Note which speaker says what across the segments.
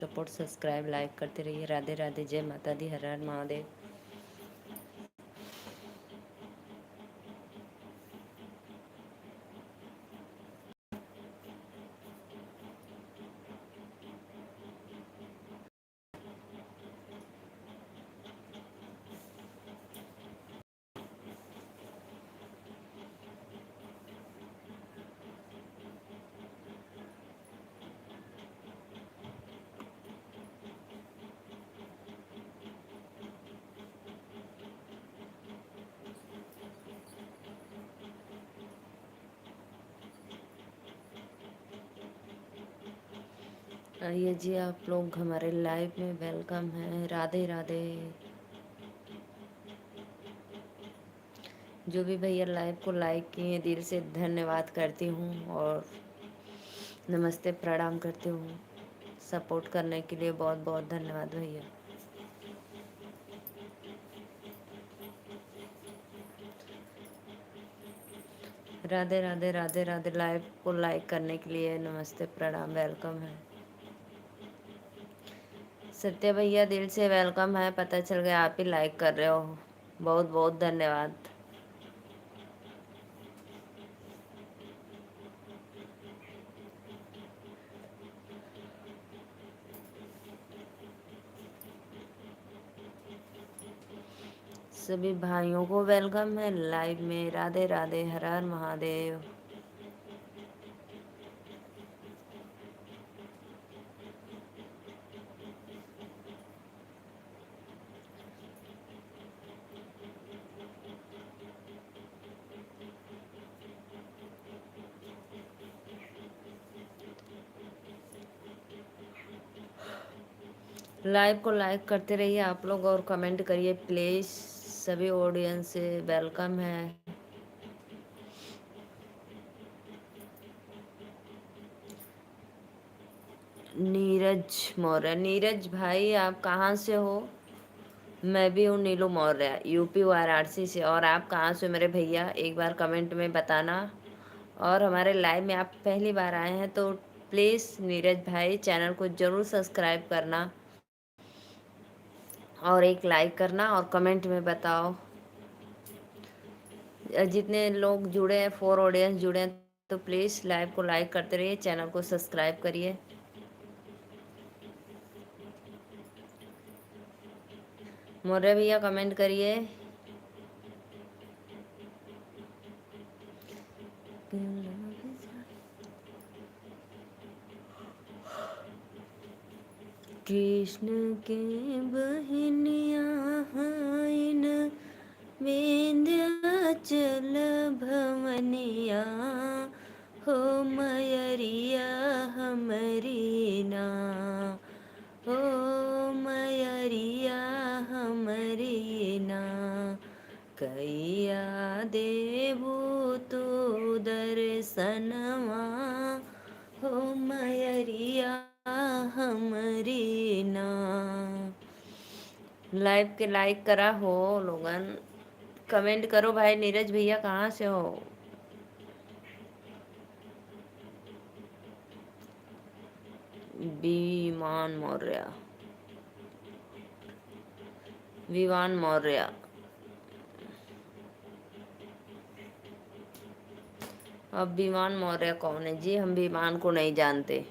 Speaker 1: Support, subscribe, like करते रहिए। राधे राधे, जय माता दी, हर हर महादेव। आइए जी, आप लोग हमारे लाइव में वेलकम है। राधे राधे। जो भी भैया लाइव को लाइक किए दिल से धन्यवाद करती हूँ और नमस्ते प्रणाम करती हूँ। सपोर्ट करने के लिए बहुत बहुत धन्यवाद भैया। राधे राधे राधे राधे। लाइव को लाइक करने के लिए नमस्ते प्रणाम वेलकम है। सत्य भैया दिल से वेलकम है। पता चल गया आप ही लाइक कर रहे हो, बहुत बहुत धन्यवाद। सभी भाइयों को वेलकम है लाइव में। राधे राधे, हर हर महादेव। लाइव को लाइक करते रहिए आप लोग और कमेंट करिए प्लीज। सभी ऑडियंस से वेलकम है। नीरज मौर्य, नीरज भाई आप कहाँ से हो? मैं भी हूँ नीलू मौर्य, यूपी वाराणसी से। और आप कहाँ से हो मेरे भैया, एक बार कमेंट में बताना। और हमारे लाइव में आप पहली बार आए हैं तो प्लीज़ नीरज भाई चैनल को ज़रूर सब्सक्राइब करना और एक लाइक करना और कमेंट में बताओ। जितने लोग जुड़े हैं, 4 ऑडियंस जुड़े हैं, तो प्लीज़ लाइव को लाइक करते रहिए, चैनल को सब्सक्राइब करिए। मौर्य भैया कमेंट करिए। कृष्ण के बहनिया हाइन विंध्याचल भवनिया हो मयरिया हमरी ना, हो मयरिया हमरी ना। कैया देवो तो दर्शनवा हो मयरिया हमरी ना। लाइव के लाइक करा हो लोगन, कमेंट करो भाई। नीरज भैया कहाँ से हो? विमान मौर्य, विमान मौर्य। अब विमान मौर्य कौन है जी? हम विमान को नहीं जानते।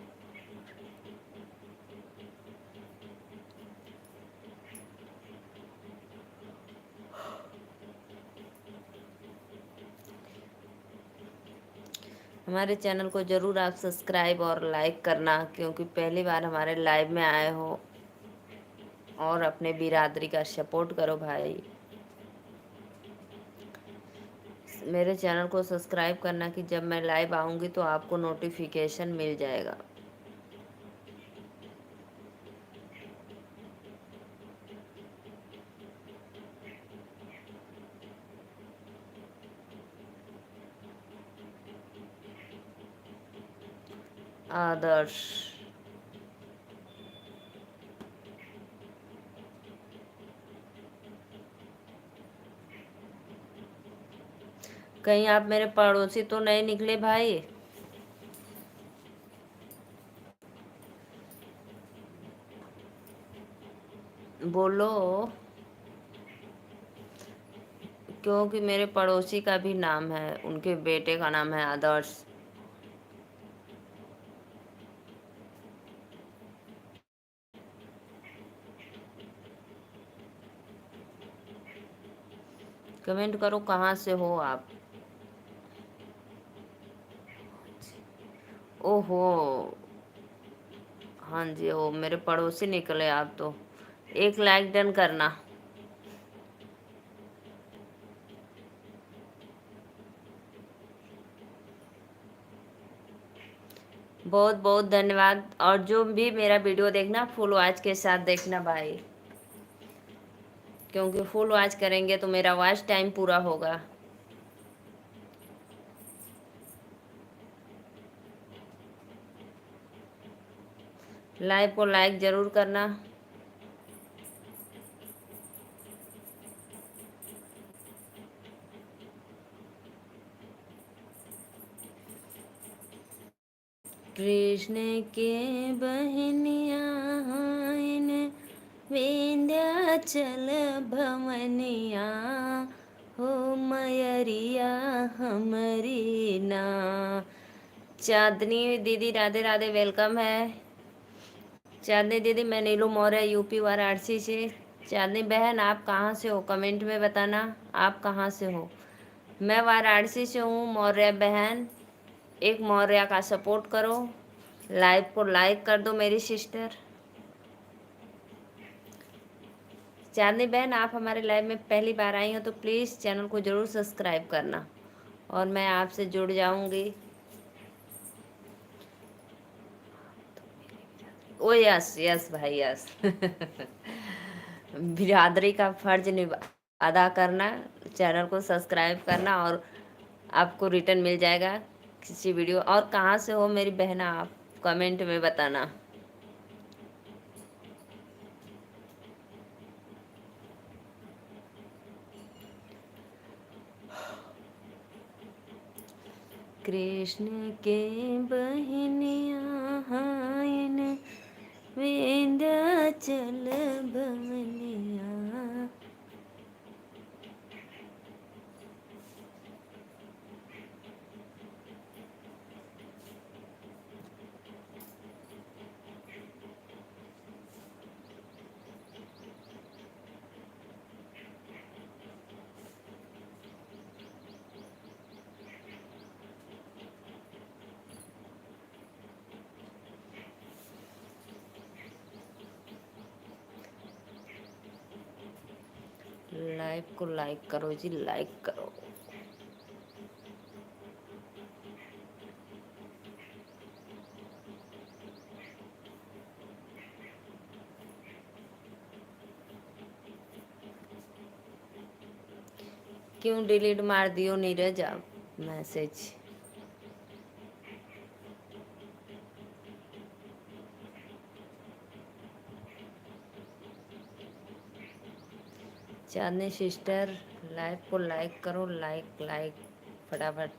Speaker 1: हमारे चैनल को ज़रूर आप सब्सक्राइब और लाइक करना, क्योंकि पहली बार हमारे लाइव में आए हो। और अपने बिरादरी का सपोर्ट करो भाई। मेरे चैनल को सब्सक्राइब करना कि जब मैं लाइव आऊँगी तो आपको नोटिफिकेशन मिल जाएगा। आदर्श, कहीं आप मेरे पड़ोसी तो नहीं निकले भाई? बोलो। क्योंकि मेरे पड़ोसी का भी नाम है, उनके बेटे का नाम है आदर्श। कमेंट करो कहाँ से हो आप। ओहो, हाँ जी, ओ मेरे पड़ोसी निकले आप तो। एक लाइक डन करना। बहुत बहुत धन्यवाद। और जो भी मेरा वीडियो देखना फुल वॉच के साथ देखना भाई, क्योंकि फुल वॉच करेंगे तो मेरा वॉच टाइम पूरा होगा। लाइव को लाइक जरूर करना। कृष्ण के बहनिया विंध्याचल भवनिया, हो मयरिया हमरी ना। चांदनी दीदी राधे राधे, वेलकम है। चांदनी दीदी, मैं नीलू मौर्य यूपी वाराणसी से। चांदनी बहन आप कहाँ से हो, कमेंट में बताना आप कहाँ से हो। मैं वाराणसी से हूँ मौर्य बहन। एक मौर्य का सपोर्ट करो, लाइव को लाइक कर दो मेरी सिस्टर। चांदनी बहन आप हमारे लाइव में पहली बार आई हो तो प्लीज़ चैनल को ज़रूर सब्सक्राइब करना, और मैं आपसे जुड़ जाऊंगी। ओ यस यस भाई यस। बिरादरी का फर्ज अदा करना, चैनल को सब्सक्राइब करना, और आपको रिटर्न मिल जाएगा किसी वीडियो। और कहाँ से हो मेरी बहना आप कमेंट में बताना। कृष्ण के बहनिया विंध्याचल भवनिया। लाइव को लाइक करो जी, लाइक करो। क्यों डिलीट मार दियो नीरज आप मैसेज। चांदनी सिस्टर लाइव को लाइक करो, लाइक लाइक फटाफट।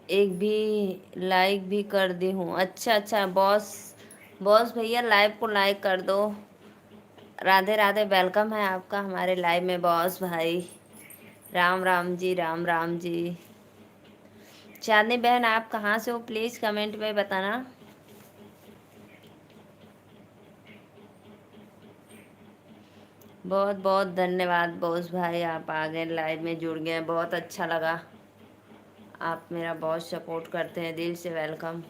Speaker 1: एक भी लाइक भी कर दी हूँ। अच्छा अच्छा बॉस, बॉस भैया लाइव को लाइक कर दो। राधे राधे, वेलकम है आपका हमारे लाइव में बॉस भाई। राम राम जी, राम राम जी। चांदनी बहन आप कहाँ से हो प्लीज़ कमेंट में बताना। बहुत बहुत धन्यवाद बॉस भाई, आप आ गए लाइव में जुड़ गए, बहुत अच्छा लगा। आप मेरा बहुत सपोर्ट करते हैं, दिल से वेलकम।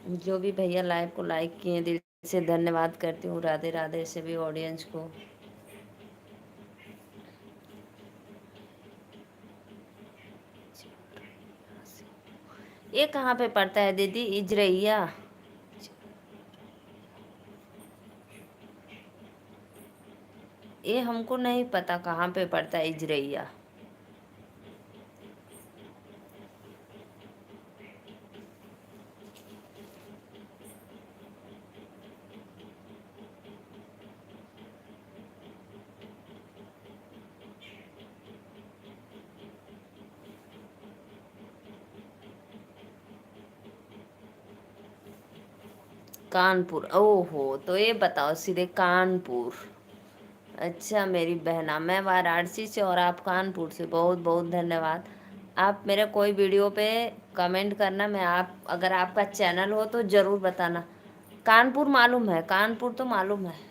Speaker 1: जो भी भैया लाइव को लाइक किए दिल से धन्यवाद करती हूँ। राधे राधे से भी ऑडियंस को। ये कहाँ पे पड़ता है दीदी? इजरैया? ये हमको नहीं पता कहाँ पे पड़ता है इजरैया। कानपुर? ओहो, तो ये बताओ सीधे कानपुर। अच्छा मेरी बहना, मैं वाराणसी से और आप कानपुर से। बहुत बहुत धन्यवाद। आप मेरे कोई वीडियो पे कमेंट करना, मैं आप अगर आपका चैनल हो तो ज़रूर बताना। कानपुर मालूम है, कानपुर तो मालूम है।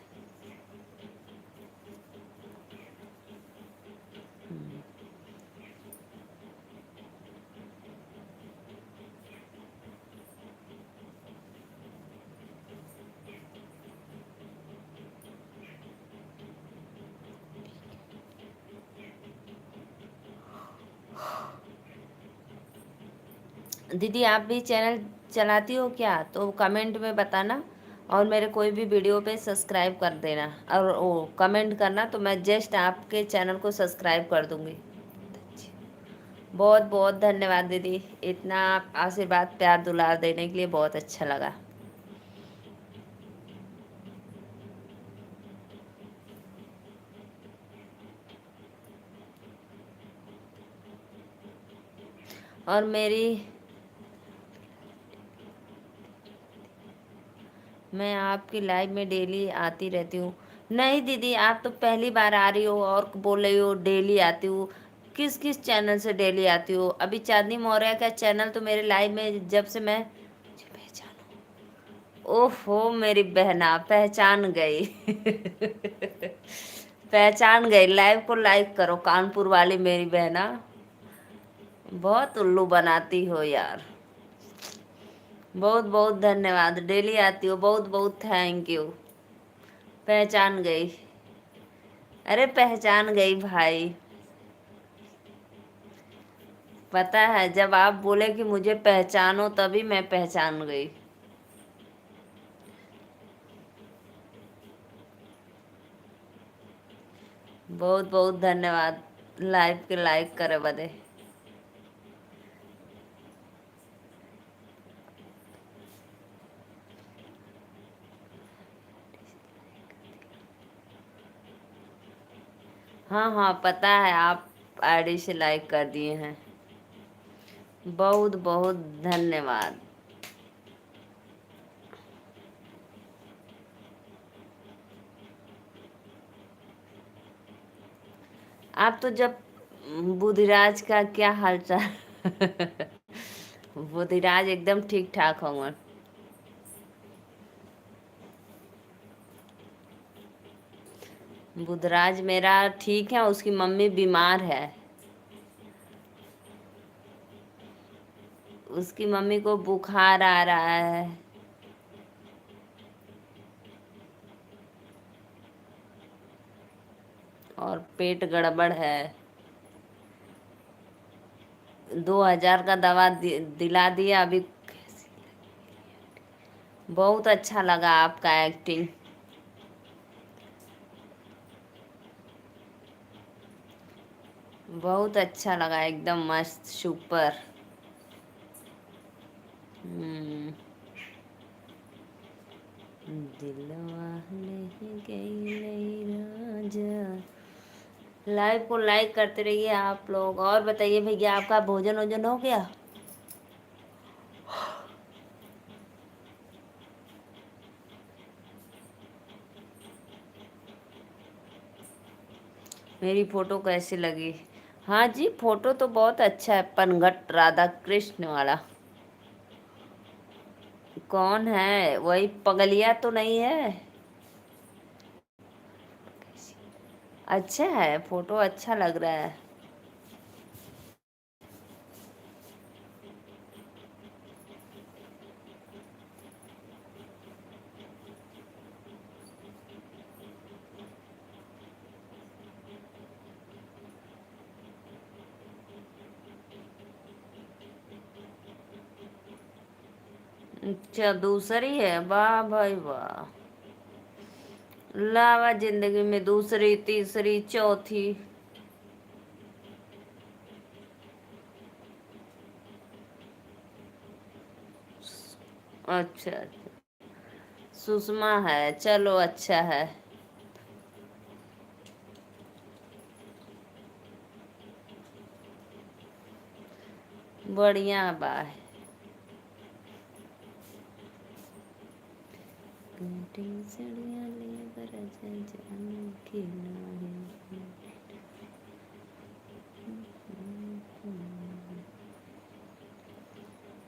Speaker 1: दीदी आप भी चैनल चलाती हो क्या? तो कमेंट में बताना, और मेरे कोई भी वीडियो पे सब्सक्राइब कर देना, और वो कमेंट करना तो मैं जस्ट आपके चैनल को सब्सक्राइब कर दूंगी। बहुत बहुत धन्यवाद दीदी, इतना आशीर्वाद प्यार दुलार देने के लिए। बहुत अच्छा लगा। और मैं आपकी लाइव में डेली आती रहती हूँ। नहीं दीदी, आप तो पहली बार आ रही हो और बोल रही हो डेली आती हूँ। किस किस चैनल से डेली आती हो? अभी चांदनी मौर्य का चैनल तो मेरे लाइव में जब से मैं ओहो मेरी बहना, पहचान गई। पहचान गई। लाइव को लाइक करो कानपुर वाली मेरी बहना। बहुत उल्लू बनाती हो यार। बहुत बहुत धन्यवाद। डेली आती हो, बहुत बहुत थैंक यू। पहचान गई। अरे पहचान गई भाई। पता है, जब आप बोले कि मुझे पहचानो तभी मैं पहचान गई। बहुत बहुत धन्यवाद लाइव के लाइक करे बदे। हाँ हाँ पता है, आप आईडी से लाइक कर दिए हैं। बहुत बहुत धन्यवाद। आप तो जब बुधिराज का क्या हालचाल? बुधिराज एकदम ठीक ठाक होंगे। बुधराज मेरा ठीक है, उसकी मम्मी बीमार है। उसकी मम्मी को बुखार आ रहा है और पेट गड़बड़ है। 2000 का दवा दिला दिया अभी। बहुत अच्छा लगा आपका एक्टिंग। बहुत अच्छा लगा, एकदम मस्त सुपर। हम्म, दिलवा ले गई राजा। लाइव को लाइक करते रहिए आप लोग। और बताइए भैया, आपका भोजन वोजन हो गया? मेरी फोटो कैसी लगी? हाँ जी, फोटो तो बहुत अच्छा है, पनघट राधा कृष्ण वाला। कौन है? वही पगलिया तो नहीं है? अच्छा है, फोटो अच्छा लग रहा है। अच्छा, दूसरी है, वाह भाई वाह। लावा जिंदगी में दूसरी, तीसरी, चौथी। अच्छा अच्छा, सुषमा है, चलो अच्छा है। बढ़िया बाय।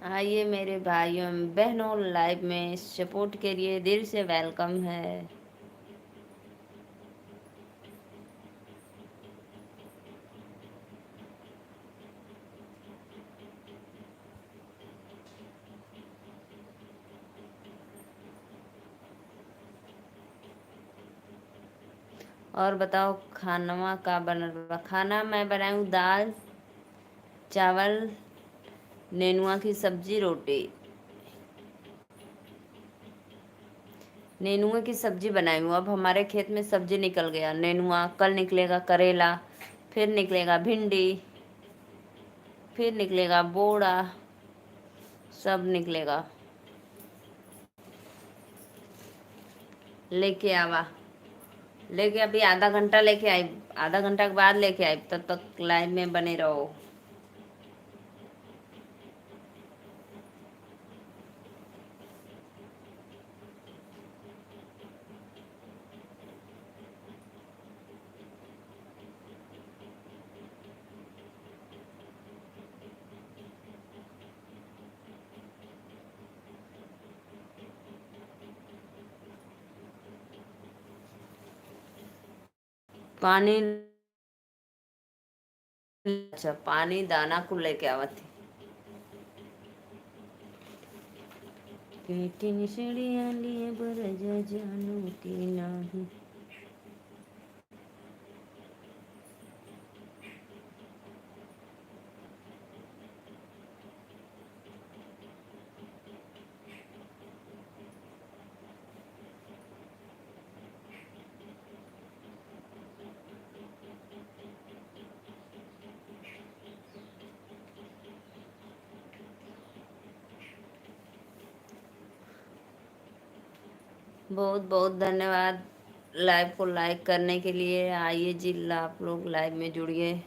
Speaker 1: आइए मेरे भाइयों बहनों, लाइव में सपोर्ट के लिए दिल से वेलकम है। और बताओ खाना का बन रहा? खाना मैं बनाई हूँ दाल चावल, नेनुआ की सब्जी, रोटी। नेनुआ की सब्जी बनाई हूँ। अब हमारे खेत में सब्जी निकल गया नेनुआ, कल निकलेगा करेला, फिर निकलेगा भिंडी, फिर निकलेगा बोड़ा, सब निकलेगा। लेके आवा, लेके अभी आधा घंटा लेके आई, आधा घंटा के बाद लेके आई, तब तक लाइन में बने रहो। पानी, अच्छा पानी दाना को लेके आवा थी। बेटी निसड़िया लिए बरजा जानू की नाही। बहुत बहुत धन्यवाद लाइव को लाइक करने के लिए। आइए जी, आप लोग लाइव में जुड़िए।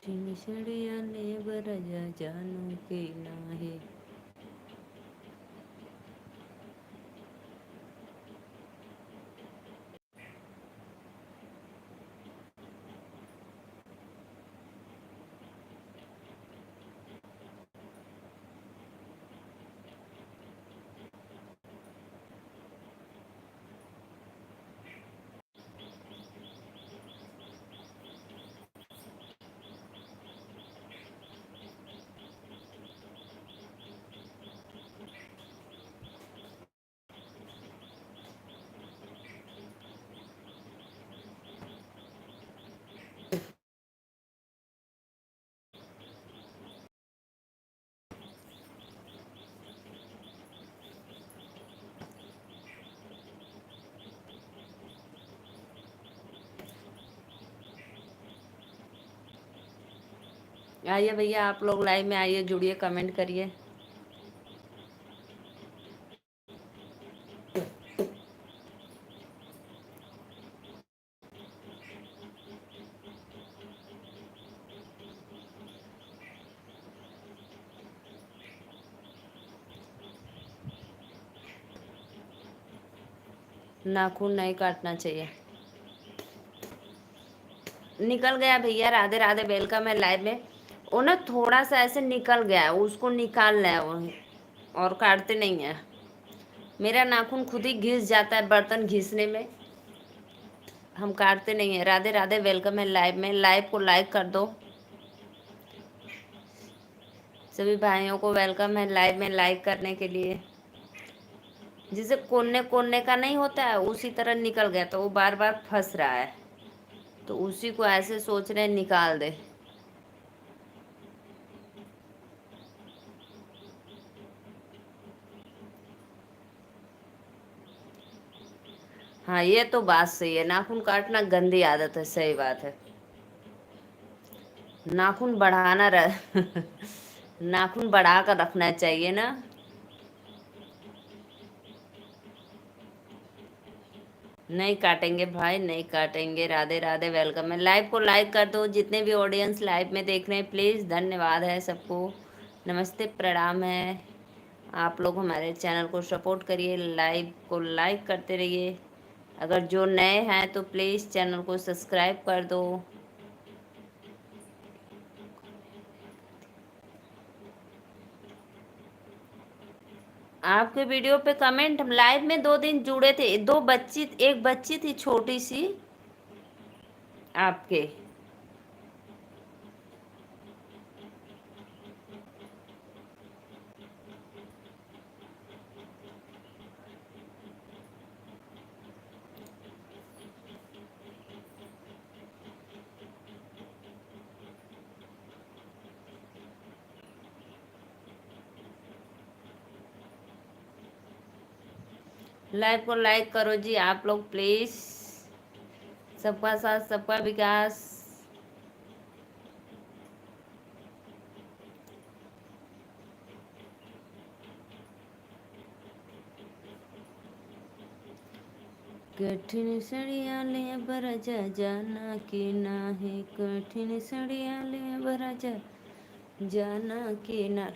Speaker 1: निसड़िया ले बरजा जानू की नाही। आइए भैया, आप लोग लाइव में आइए, जुड़िए, कमेंट करिए। नाखून नहीं काटना चाहिए। निकल गया भैया, राधे राधे, वेलकम है लाइव में। वो ना थोड़ा सा ऐसे निकल गया है, उसको निकालना है वो, और काटते नहीं है। मेरा नाखून खुद ही घिस जाता है बर्तन घिसने में, हम काटते नहीं है। राधे राधे, वेलकम है लाइव में। लाइव को लाइक कर दो। सभी भाइयों को वेलकम है लाइव में लाइक करने के लिए। जिसे कोने कोने का नहीं होता है उसी तरह निकल गया, तो वो बार बार फंस रहा है, तो उसी को ऐसे सोच रहे हैं निकाल दे। हाँ, ये तो बात सही है, नाखून काटना गंदी आदत है, सही बात है। नाखून बढ़ाना नाखून बढ़ा कर रखना चाहिए ना। नहीं काटेंगे भाई, नहीं काटेंगे। राधे राधे, वेलकम है। लाइव को लाइक कर दो, जितने भी ऑडियंस लाइव में देख रहे हैं प्लीज़, धन्यवाद है सबको, नमस्ते प्रणाम है। आप लोग हमारे चैनल को सपोर्ट करिए, लाइव को लाइक करते रहिए। अगर जो नए हैं तो प्लीज़ चैनल को सब्सक्राइब कर दो। आपके वीडियो पे कमेंट, हम लाइव में 2 दिन जुड़े थे, दो बच्ची, एक बच्ची थी छोटी सी आपके। लाइव को लाइक करो जी आप लोग प्लीज़। सबका साथ सबका विकास। कठिन सड़िया ले बरजा जाना कि ना है, कठिन सड़िया ले बरजा जाना कि ना।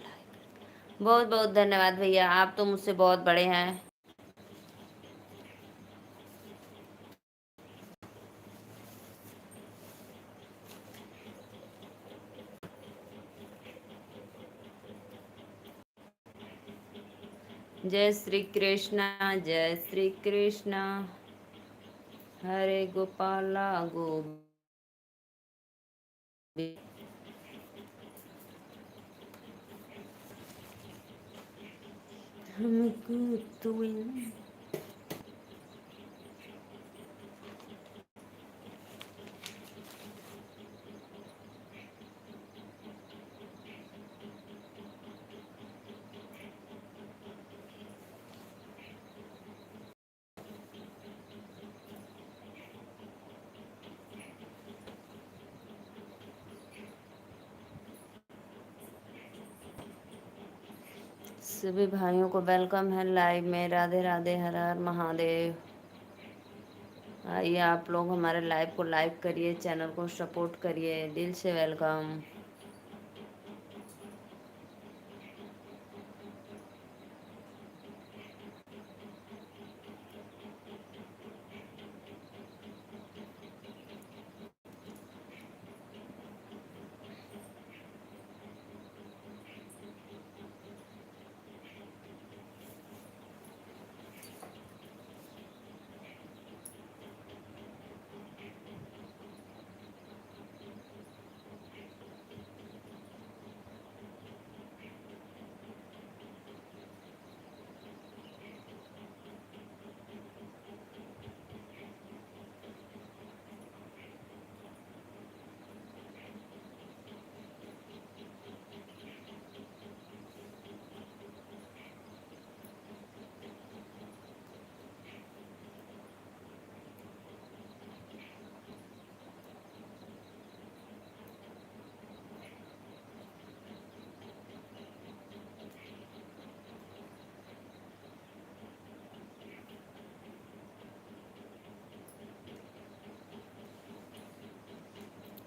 Speaker 1: बहुत बहुत धन्यवाद भैया, आप तो मुझसे बहुत बड़े हैं। जय श्री कृष्णा, जय श्री कृष्णा, हरे गोपाला गोविंद। हमको तो सभी भाइयों को वेलकम है लाइव में। राधे राधे, हर हर महादेव। आइए आप लोग हमारे लाइव को लाइक करिए, चैनल को सपोर्ट करिए, दिल से वेलकम।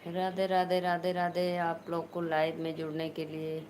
Speaker 1: राधे राधे, राधे राधे आप लोग को लाइव में जुड़ने के लिए।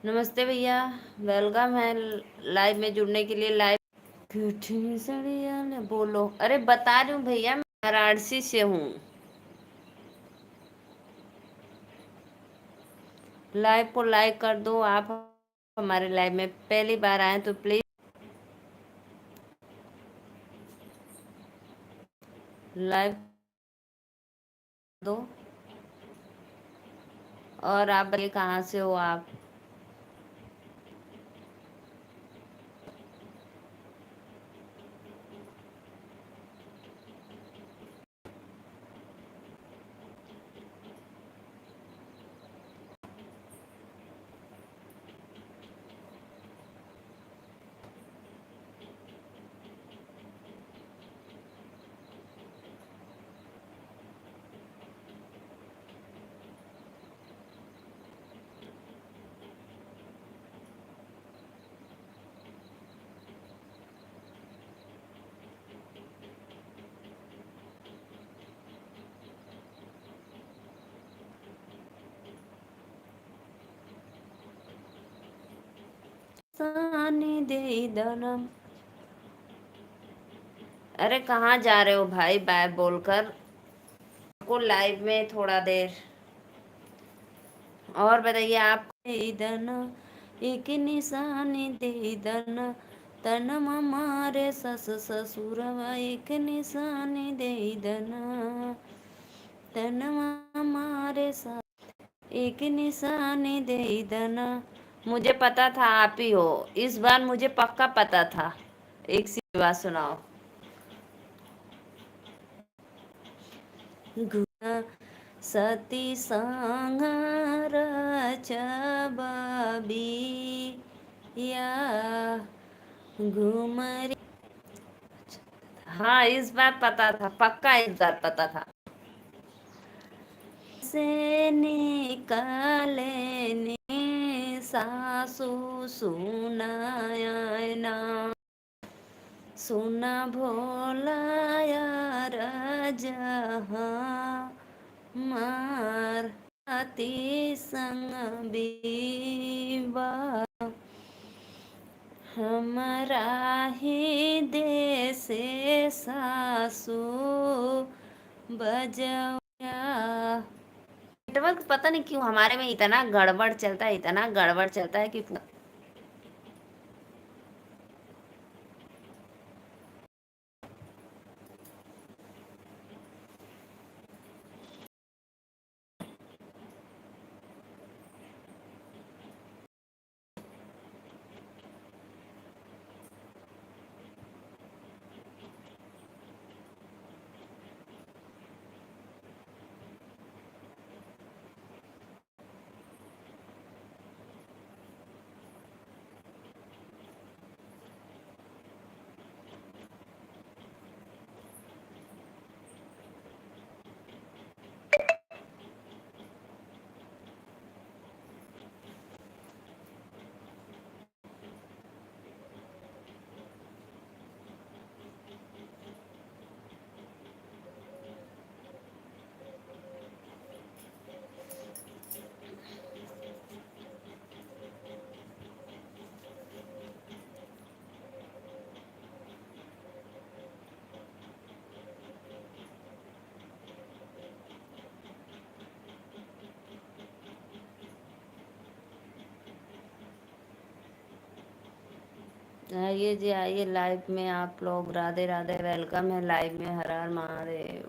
Speaker 1: नमस्ते भैया, वेलकम है लाइव में जुड़ने के लिए। लाइव सड़िया ने बोलो। अरे बता रही हूँ भैया, मैं वाराणसी से हूँ। लाइव को लाइक कर दो। आप हमारे लाइव में पहली बार आए तो प्लीज लाइव दो। और आप बताइए कहाँ से हो आप। सानी दे दनम। अरे कहाँ जा रहे हो भाई, बाय बोलकर को लाइव में थोड़ा देर। और बताइए आप। दे दना एक निशानी दे दना, तन मारे सस ससुरवा एक निशानी दे दना, तन मारे सस एक निशानी दे दना। मुझे पता था आप ही हो, इस बार मुझे पक्का पता था। एक सी बात सुनाओ। गुना सती संहार चबी या घुमरी। हाँ इस बार पता था, पक्का इस बार पता था। से निकाले ने सासू सुनाया ना, सुना भोला यार जहाँ मार अति संग बीबा, हमारा ही देश सासू बजया। नेटवर्क पता नहीं क्यों हमारे में इतना गड़बड़ चलता है, इतना गड़बड़ चलता है कि आइए जी आइए लाइव में आप लोग। राधे राधे, वेलकम है लाइव में। हर हर महादेव।